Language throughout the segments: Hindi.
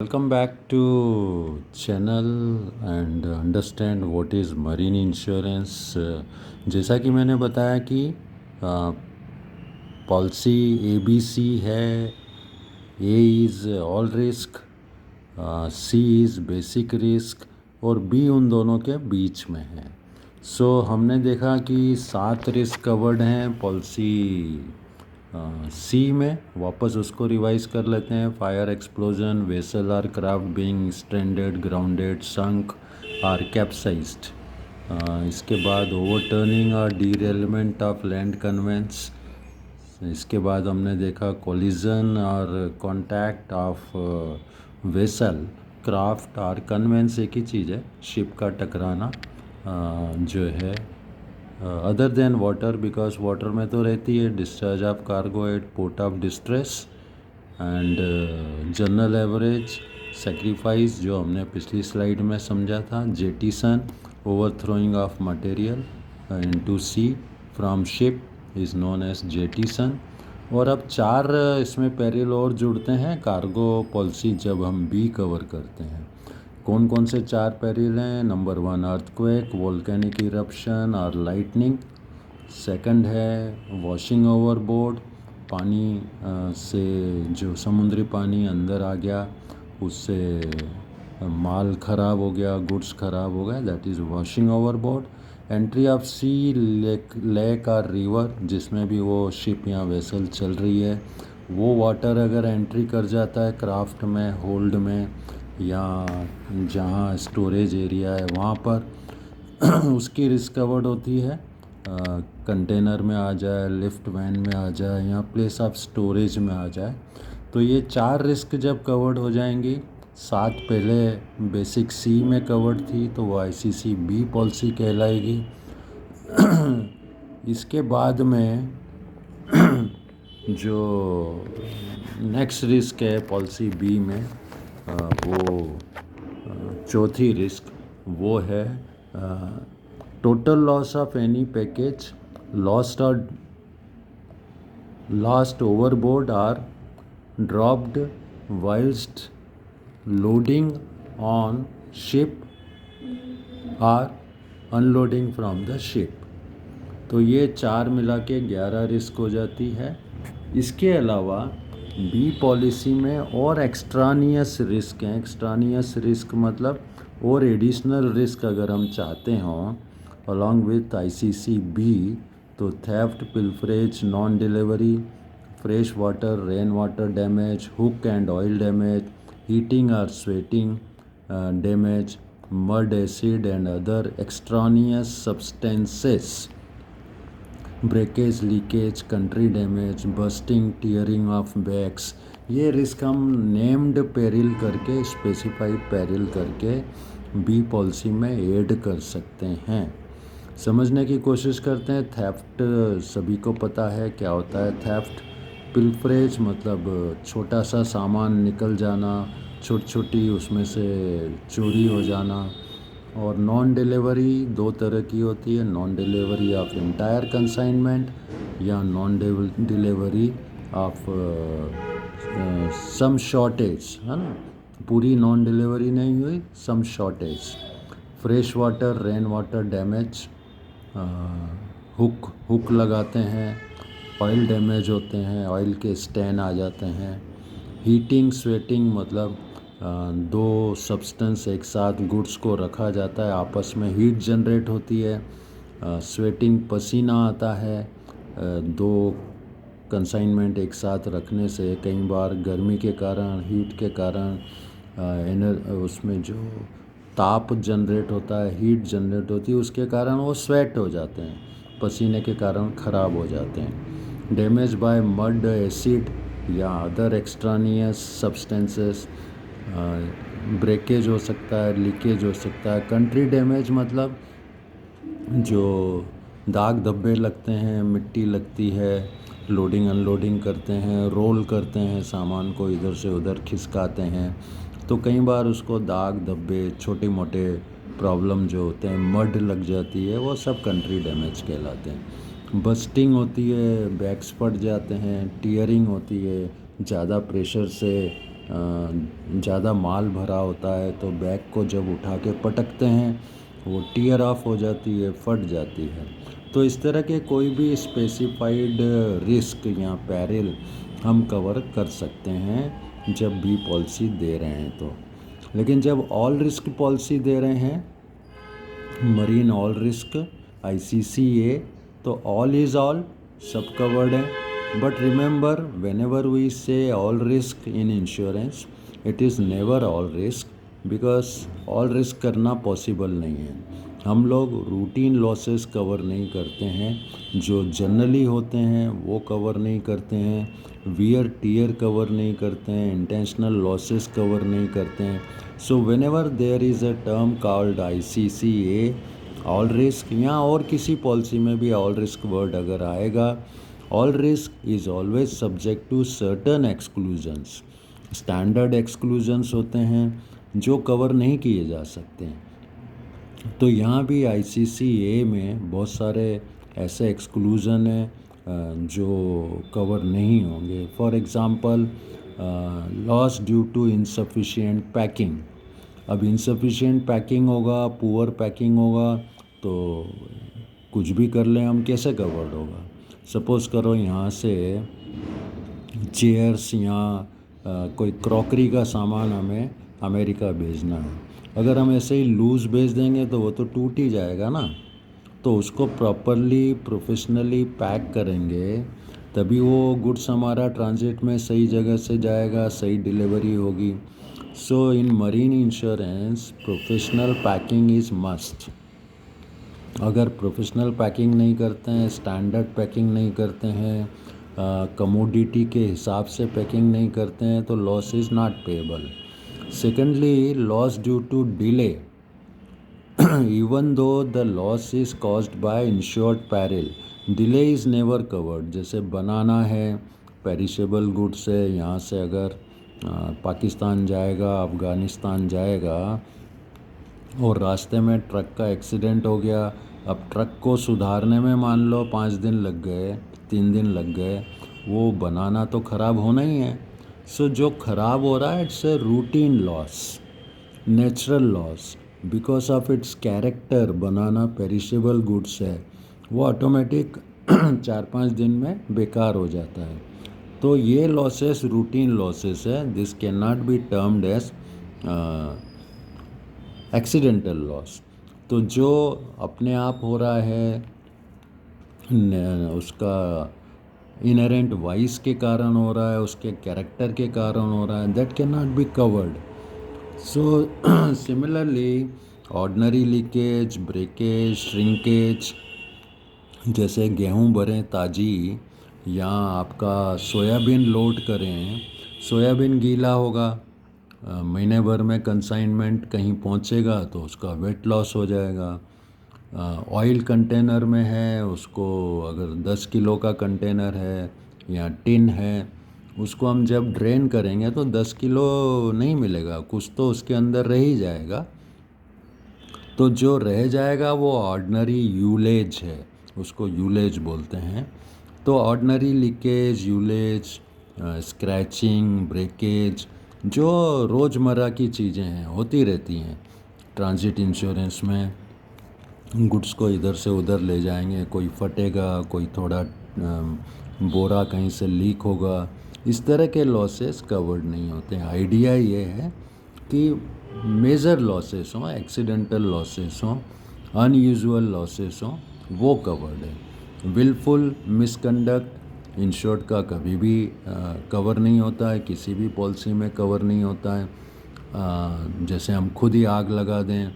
Welcome back to channel and understand what is marine insurance। जैसा कि मैंने बताया कि पॉलिसी ABC है। A is all risk, C is basic risk और B उन दोनों के बीच में है। हमने देखा कि 7 रिस्क कवर्ड हैं पॉलिसी सी में। वापस उसको रिवाइज कर लेते हैं। Fire, explosion, vessel or craft being stranded, grounded, sunk or capsized. इसके बाद ओवरटर्निंग और डीरेलमेंट ऑफ लैंड कन्वेंस। इसके बाद हमने देखा कोलिजन और कांटेक्ट ऑफ वेसल, क्राफ्ट और कन्वेंस एक ही चीज़ है, शिप का टकराना जो है other than water, because water में तो रहती है। Discharge of cargo at port of distress and general average sacrifice जो हमने पिछली स्लाइड में समझा था। Jettison, overthrowing of material into sea from ship is known as jettison. और अब 4 इसमें पेरिल और जुड़ते हैं कार्गो पॉलिसी जब हम बी कवर करते हैं। कौन कौन से 4 पेरिल हैं? नंबर 1 अर्थक्वेक, वोल्केनिक इरप्शन और लाइटनिंग। सेकंड है वॉशिंग ओवरबोर्ड, पानी से जो समुद्री पानी अंदर आ गया उससे माल ख़राब हो गया, गुड्स ख़राब हो गए, that is washing overboard. Entry of sea, lake और रिवर जिसमें भी वो शिप या वेसल चल रही है, वो वाटर अगर एंट्री कर जाता है क्राफ्ट में, होल्ड में या जहाँ स्टोरेज एरिया है वहाँ पर उसकी रिस्क कवर्ड होती है। कंटेनर में आ जाए, लिफ्ट वैन में आ जाए या प्लेस ऑफ स्टोरेज में आ जाए। तो ये 4 रिस्क जब कवर्ड हो जाएंगी, 7 पहले बेसिक सी में कवर्ड थी तो वो ICC बी पॉलिसी कहलाएगी। इसके बाद में जो नेक्स्ट रिस्क है पॉलिसी बी में वो चौथी रिस्क वो है total loss of any package lost overboard or dropped whilst loading on ship or unloading from the ship. तो ये 4 मिला के 11 रिस्क हो जाती है। इसके अलावा बी पॉलिसी में और एक्स्ट्रानियस रिस्क हैं। एक्स्ट्रानियस रिस्क मतलब और एडिशनल रिस्क अगर हम चाहते हों अलॉन्ग विथ ICC बी, तो theft, pilferage, non delivery, fresh water, rain water damage, hook and oil damage, heating और sweating damage, mud, acid and other extraneous substances, breakage, leakage, country damage, bursting, tearing of bags. ये रिस्क हम नेम्ड पेरिल करके, स्पेसिफाइड पेरिल करके बी पॉलिसी में ऐड कर सकते हैं। समझने की कोशिश करते हैं। थेफ्ट सभी को पता है क्या होता है थेफ्ट। पिल्फरेज मतलब छोटा सा सामान निकल जाना, छोटी छोटी उसमें से चोरी हो जाना। और नॉन डिलीवरी 2 तरह की होती है, non delivery of entire consignment या non delivery of some shortage, है ना, पूरी नॉन डिलीवरी नहीं हुई, some shortage. Fresh water, rain water damage, hook लगाते हैं, ऑयल डैमेज होते हैं, ऑयल के स्टेन आ जाते हैं। हीटिंग, स्वेटिंग मतलब 2 सब्सटेंस एक साथ गुड्स को रखा जाता है, आपस में हीट जनरेट होती है। स्वेटिंग पसीना आता है। 2 कंसाइनमेंट एक साथ रखने से कई बार गर्मी के कारण, हीट के कारण उसमें जो ताप जनरेट होता है, हीट जनरेट होती है, उसके कारण वो स्वेट हो जाते हैं, पसीने के कारण ख़राब हो जाते हैं। डैमेज बाय मड, एसिड या अदर एक्स्ट्रानियस सब्सटेंसेस, ब्रेकेज हो सकता है, लीकेज हो सकता है। कंट्री डैमेज मतलब जो दाग धब्बे लगते हैं, मिट्टी लगती है, लोडिंग अनलोडिंग करते हैं, रोल करते हैं, सामान को इधर से उधर खिसकाते हैं, तो कई बार उसको दाग धब्बे, छोटे मोटे प्रॉब्लम जो होते हैं, मड लग जाती है, वो सब कंट्री डैमेज कहलाते हैं। बस्टिंग होती है, बैग्स फट जाते हैं। टीयरिंग होती है, ज़्यादा प्रेशर से ज़्यादा माल भरा होता है तो बैग को जब उठा के पटकते हैं वो टीयर ऑफ हो जाती है, फट जाती है। तो इस तरह के कोई भी स्पेसिफाइड रिस्क या पैरिल हम कवर कर सकते हैं जब भी पॉलिसी दे रहे हैं तो। लेकिन जब ऑल रिस्क पॉलिसी दे रहे हैं, मरीन ऑल रिस्क ICCA, तो ऑल इज़ ऑल, सब कवर्ड है। But remember, whenever we say all risk in insurance, it is never all risk, because all risk करना पॉसिबल नहीं है। हम लोग रूटीन लॉसेस कवर नहीं करते हैं, जो जनरली होते हैं वो कवर नहीं करते हैं, वियर टीयर कवर नहीं करते हैं, इंटेंशनल लॉसेस कवर नहीं करते हैं। So whenever there is a term called ICCA all risk, या और किसी पॉलिसी में भी ऑल रिस्क वर्ड अगर आएगा, all risk is always subject to certain exclusions. Standard exclusions होते हैं जो कवर नहीं किए जा सकते हैं। तो यहाँ भी ICCA में बहुत सारे ऐसे एक्सक्लूज़न हैं जो कवर नहीं होंगे। For example, loss due to insufficient packing. अब इनसफिशिएंट पैकिंग होगा, पुअर पैकिंग होगा, तो कुछ भी कर लें हम, कैसे कवर्ड होगा? सपोज़ करो यहाँ से चेयर्स या कोई क्रॉकरी का सामान हमें अमेरिका भेजना है। अगर हम ऐसे ही लूज़ भेज देंगे तो वो तो टूट ही जाएगा ना। तो उसको प्रॉपरली प्रोफेशनली पैक करेंगे, तभी वो गुड्स हमारा ट्रांजिट में सही जगह से जाएगा, सही डिलीवरी होगी। So in marine insurance professional packing is must. अगर प्रोफेशनल पैकिंग नहीं करते हैं, स्टैंडर्ड पैकिंग नहीं करते हैं, कमोडिटी के हिसाब से पैकिंग नहीं करते हैं, तो loss is not payable. Secondly, loss due to delay, even though the loss is caused by insured peril, delay is never covered। जैसे बनाना है, पेरिशेबल गुड्स है, यहाँ से अगर पाकिस्तान जाएगा, अफ़गानिस्तान जाएगा और रास्ते में ट्रक का एक्सीडेंट हो गया, अब ट्रक को सुधारने में मान लो 5 दिन लग गए, 3 दिन लग गए, वो बनाना तो ख़राब होना ही है। सो जो ख़राब हो रहा है, it's a routine loss, natural loss, because of its character. Banana perishable goods है, वो ऑटोमेटिक 4-5 दिन में बेकार हो जाता है। तो ये लॉसेस रूटीन लॉसेस है, this can not be termed as accidental loss. तो जो अपने आप हो रहा है, उसका इनहेरेंट वाइस के कारण हो रहा है, उसके कैरेक्टर के कारण हो रहा है, that can not B covered. So similarly, ordinary leakage, breakage, shrinkage, जैसे गेहूं भरें ताजी, या आपका सोयाबीन लोड करें, सोयाबीन गीला होगा, महीने भर में कंसाइनमेंट कहीं पहुंचेगा तो उसका वेट लॉस हो जाएगा। ऑयल कंटेनर में है, उसको अगर 10 किलो का कंटेनर है या टिन है, उसको हम जब ड्रेन करेंगे तो 10 किलो नहीं मिलेगा, कुछ तो उसके अंदर रह ही जाएगा। तो जो रह जाएगा वो ऑर्डिनरी यूलेज है, उसको यूलेज बोलते हैं। तो ऑर्डिनरी लीकेज, यूलेज, स्क्रैचिंग, ब्रेकेज, जो रोज़मर्रा की चीज़ें हैं, होती रहती हैं। ट्रांजिट इंश्योरेंस में गुड्स को इधर से उधर ले जाएंगे, कोई फटेगा, कोई थोड़ा बोरा कहीं से लीक होगा, इस तरह के लॉसेस कवर्ड नहीं होते हैं। आइडिया ये है कि मेजर लॉसेस हों, एक्सीडेंटल लॉसेस हों, अनयूजुअल लॉसेस हों, वो कवर्ड है। विलफुल मिसकंडक्ट इंश्योर्ड का कभी भी कवर नहीं होता है, किसी भी पॉलिसी में कवर नहीं होता है। जैसे हम खुद ही आग लगा दें,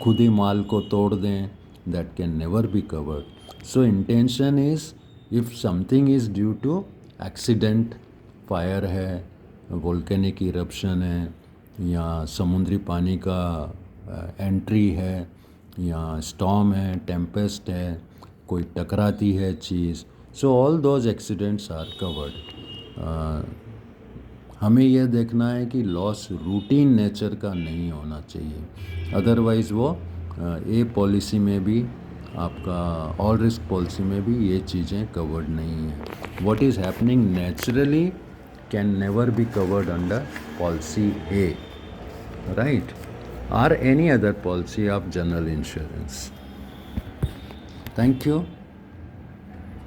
खुद ही माल को तोड़ दें, that can never be covered. So intention is, if something is due to accident, fire है, वोल्केनिक इरप्शन है, या समुद्री पानी का एंट्री है, या स्टॉर्म है, टेम्पेस्ट है, कोई टकराती है चीज़, so all those accidents are covered. हमें यह देखना है कि लॉस रूटीन नेचर का नहीं होना चाहिए, अदरवाइज़ वो ए पॉलिसी में भी, आपका ऑल रिस्क पॉलिसी में भी ये चीज़ें कवर्ड नहीं है। What is happening naturally can never be covered under policy A, right? Or any other policy of general insurance. Thank you.